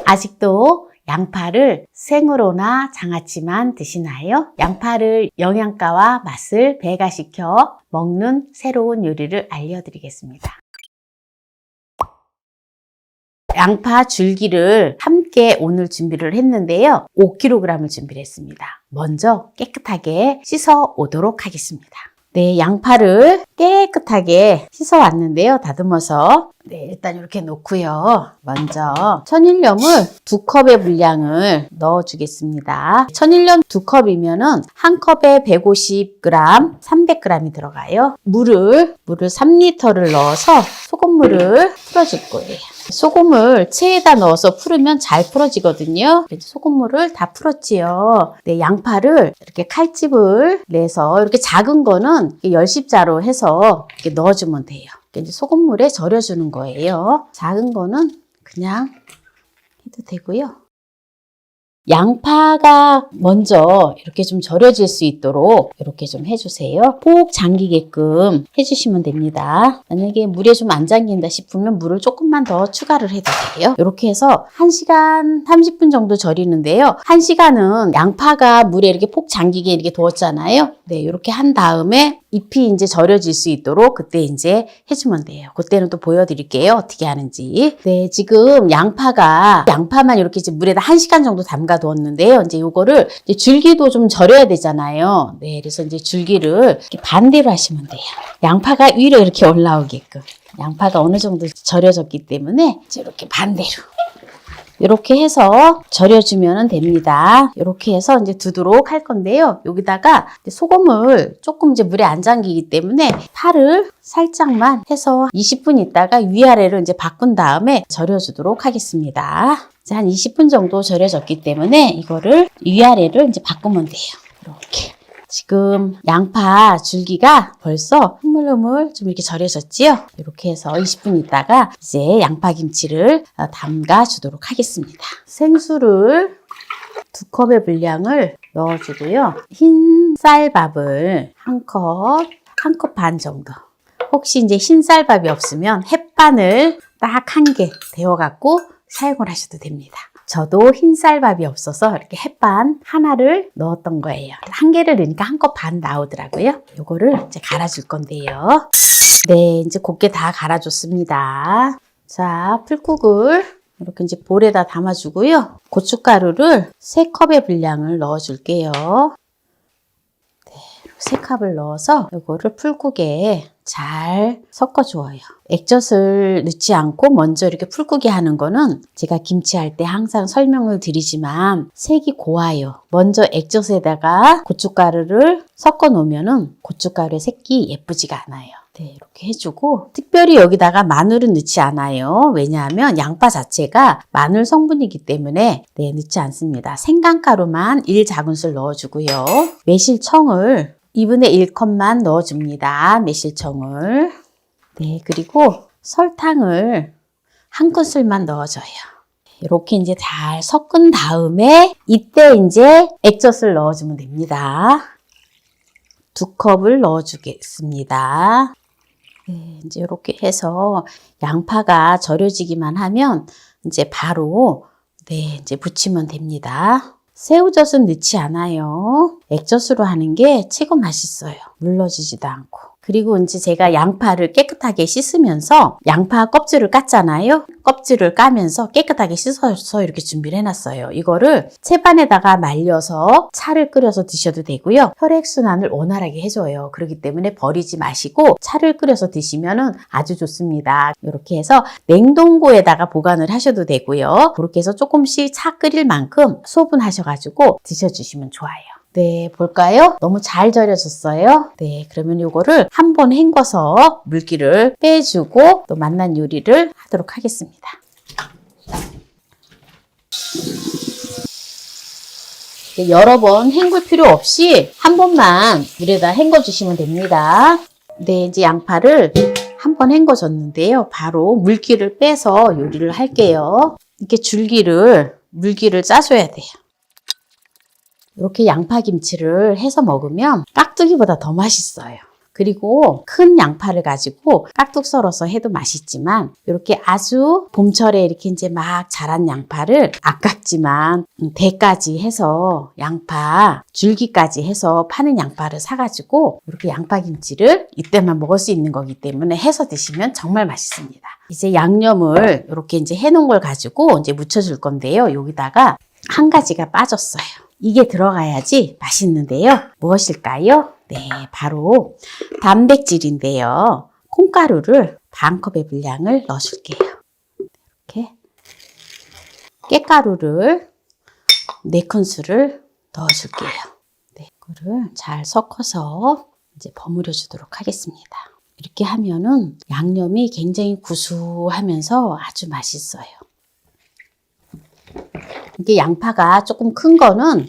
아직도 양파를 생으로나 장아찌만 드시나요? 양파를 영양가와 맛을 배가시켜 먹는 새로운 요리를 알려드리겠습니다. 양파 줄기를 함께 오늘 준비를 했는데요. 5kg을 준비를 했습니다. 먼저 깨끗하게 씻어 오도록 하겠습니다. 네, 양파를 깨끗하게 씻어 왔는데요. 다듬어서 일단 이렇게 놓고요. 먼저 천일염을 2컵의 분량을 넣어 주겠습니다. 천일염 2컵이면은 한 컵에 150g, 300g이 들어가요. 물을 3리터를 넣어서 소금물을 풀어줄 거예요. 소금을 체에다 넣어서 풀으면 잘 풀어지거든요. 그래서 소금물을 다 풀었지요. 네, 양파를 이렇게 칼집을 내서 이렇게 작은 거는 열십자로 해서 이렇게 넣어주면 돼요. 이제 소금물에 절여주는 거예요. 작은 거는 그냥 해도 되고요. 양파가 먼저 이렇게 좀 절여질 수 있도록 이렇게 좀 해주세요. 꼭 잠기게끔 해주시면 됩니다. 만약에 물에 좀 안 잠긴다 싶으면 물을 조금만 더 추가를 해도 돼요. 이렇게 해서 1시간 30분 정도 절이는데요. 1시간은 양파가 물에 이렇게 폭 잠기게 이렇게 두었잖아요. 네, 이렇게 한 다음에 잎이 이제 절여질 수 있도록 그때 이제 해주면 돼요. 그때는 또 보여드릴게요. 어떻게 하는지. 네, 지금 양파만 이렇게 이제 물에다 1시간 정도 담가 두었는데요. 이제 요거를 이제 줄기도 좀 절여야 되잖아요. 네, 그래서 이제 줄기를 이렇게 반대로 하시면 돼요. 양파가 위로 이렇게 올라오게끔. 양파가 어느 정도 절여졌기 때문에 이제 이렇게 반대로. 이렇게 해서 절여주면 됩니다. 이렇게 해서 이제 두도록 할 건데요. 여기다가 소금을 조금 이제 물에 안 잠기기 때문에 파를 살짝만 해서 20분 있다가 위아래로 이제 바꾼 다음에 절여주도록 하겠습니다. 이제 한 20분 정도 절여졌기 때문에 이거를 위아래로 이제 바꾸면 돼요. 이렇게. 지금 양파 줄기가 벌써 흐물흐물 좀 이렇게 절여졌지요? 이렇게 해서 20분 있다가 이제 양파김치를 담가 주도록 하겠습니다. 생수를 2컵의 분량을 넣어주고요. 흰 쌀밥을 한 컵 반 정도. 혹시 이제 흰 쌀밥이 없으면 햇반을 딱 1개 데워갖고 사용을 하셔도 됩니다. 저도 흰 쌀밥이 없어서 이렇게 햇반 하나를 넣었던 거예요. 1개를 넣으니까 1컵 반 나오더라고요. 요거를 이제 갈아줄 건데요. 네, 이제 곱게 다 갈아줬습니다. 자, 풀국을 이렇게 이제 볼에다 담아주고요. 고춧가루를 3컵의 분량을 넣어줄게요. 네, 3컵을 넣어서 요거를 풀국에 잘 섞어줘요. 액젓을 넣지 않고 먼저 이렇게 풀국에 하는 거는 제가 김치할 때 항상 설명을 드리지만 색이 고와요. 먼저 액젓에다가 고춧가루를 섞어 놓으면은 고춧가루의 색이 예쁘지가 않아요. 네, 이렇게 해주고 특별히 여기다가 마늘은 넣지 않아요. 왜냐하면 양파 자체가 마늘 성분이기 때문에 네, 넣지 않습니다. 생강가루만 1작은술 넣어주고요. 매실청을 2분의 1컵만 넣어줍니다. 매실청을. 네, 그리고 설탕을 1큰술만 넣어줘요. 이렇게 이제 잘 섞은 다음에 이때 이제 액젓을 넣어주면 됩니다. 2컵을 넣어주겠습니다. 네, 이제 이렇게 해서 양파가 절여지기만 하면 이제 바로 네, 이제 부치면 됩니다. 새우젓은 넣지 않아요. 액젓으로 하는 게 최고 맛있어요. 물러지지도 않고. 그리고 이제 제가 양파를 깨끗하게 씻으면서 양파 껍질을 깠잖아요. 껍질을 까면서 깨끗하게 씻어서 이렇게 준비를 해놨어요. 이거를 채반에다가 말려서 차를 끓여서 드셔도 되고요. 혈액순환을 원활하게 해줘요. 그렇기 때문에 버리지 마시고 차를 끓여서 드시면 아주 좋습니다. 이렇게 해서 냉동고에다가 보관을 하셔도 되고요. 그렇게 해서 조금씩 차 끓일 만큼 소분하셔가지고 드셔주시면 좋아요. 네, 볼까요? 너무 잘 절여졌어요. 네, 그러면 이거를 한번 헹궈서 물기를 빼주고 또 맛난 요리를 하도록 하겠습니다. 네, 여러 번 헹굴 필요 없이 한 번만 물에다 헹궈주시면 됩니다. 네, 이제 양파를 한 번 헹궈줬는데요. 바로 물기를 빼서 요리를 할게요. 이렇게 물기를 짜줘야 돼요. 이렇게 양파김치를 해서 먹으면 깍두기보다 더 맛있어요. 그리고 큰 양파를 가지고 깍둑 썰어서 해도 맛있지만 이렇게 아주 봄철에 이렇게 이제 막 자란 양파를 아깝지만 대까지 해서 양파 줄기까지 해서 파는 양파를 사가지고 이렇게 양파김치를 이때만 먹을 수 있는 거기 때문에 해서 드시면 정말 맛있습니다. 이제 양념을 이렇게 이제 해놓은 걸 가지고 이제 무쳐줄 건데요. 여기다가 한 가지가 빠졌어요. 이게 들어가야지 맛있는데요. 무엇일까요? 네, 바로 단백질인데요. 콩가루를 반 컵의 분량을 넣어줄게요. 이렇게 깨가루를 4큰술을 넣어줄게요. 네, 이거를 잘 섞어서 이제 버무려 주도록 하겠습니다. 이렇게 하면은 양념이 굉장히 구수하면서 아주 맛있어요. 이게 양파가 조금 큰 거는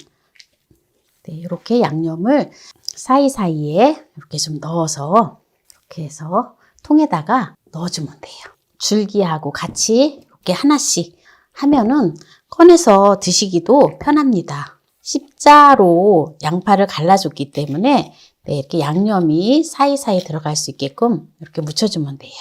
네, 이렇게 양념을 사이사이에 이렇게 좀 넣어서 이렇게 해서 통에다가 넣어주면 돼요. 줄기하고 같이 이렇게 하나씩 하면은 꺼내서 드시기도 편합니다. 십자로 양파를 갈라줬기 때문에 네, 이렇게 양념이 사이사이 들어갈 수 있게끔 이렇게 묻혀주면 돼요.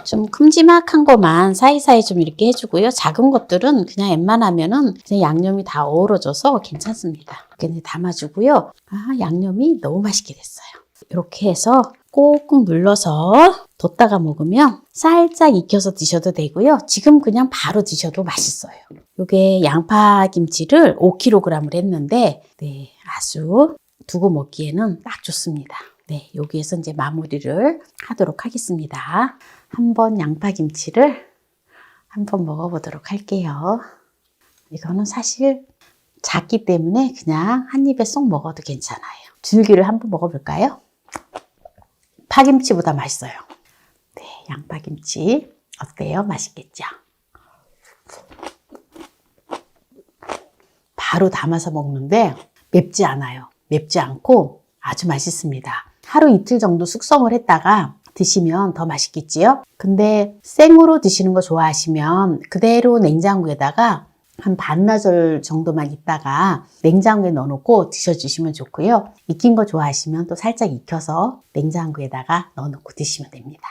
좀 큼지막한 것만 사이사이 좀 이렇게 해주고요. 작은 것들은 그냥 웬만하면은 그냥 양념이 다 어우러져서 괜찮습니다. 이렇게 담아주고요. 양념이 너무 맛있게 됐어요. 이렇게 해서 꾹꾹 눌러서 뒀다가 먹으면 살짝 익혀서 드셔도 되고요. 지금 그냥 바로 드셔도 맛있어요. 이게 양파김치를 5kg을 했는데 네, 아주 두고 먹기에는 딱 좋습니다. 네, 여기에서 이제 마무리를 하도록 하겠습니다. 한번 양파김치를 한번 먹어보도록 할게요. 이거는 사실 작기 때문에 그냥 한 입에 쏙 먹어도 괜찮아요. 줄기를 한번 먹어볼까요? 파김치보다 맛있어요. 네, 양파김치 어때요? 맛있겠죠? 바로 담아서 먹는데 맵지 않아요. 맵지 않고 아주 맛있습니다. 하루 이틀 정도 숙성을 했다가 드시면 더 맛있겠지요? 근데 생으로 드시는 거 좋아하시면 그대로 냉장고에다가 한 반나절 정도만 있다가 냉장고에 넣어놓고 드셔주시면 좋고요. 익힌 거 좋아하시면 또 살짝 익혀서 냉장고에다가 넣어놓고 드시면 됩니다.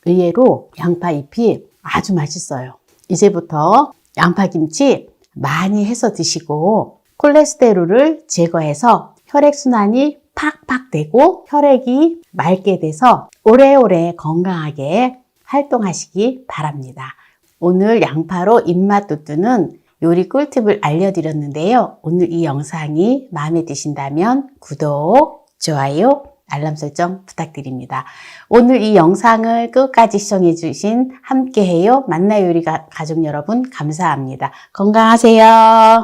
의외로 양파잎이 아주 맛있어요. 이제부터 양파김치 많이 해서 드시고 콜레스테롤을 제거해서 혈액순환이 팍팍 되고 혈액이 맑게 돼서 오래오래 건강하게 활동하시기 바랍니다. 오늘 양파로 입맛 돋우는 요리 꿀팁을 알려드렸는데요. 오늘 이 영상이 마음에 드신다면 구독, 좋아요, 알람 설정 부탁드립니다. 오늘 이 영상을 끝까지 시청해주신 함께해요 만나요리 가족 여러분 감사합니다. 건강하세요.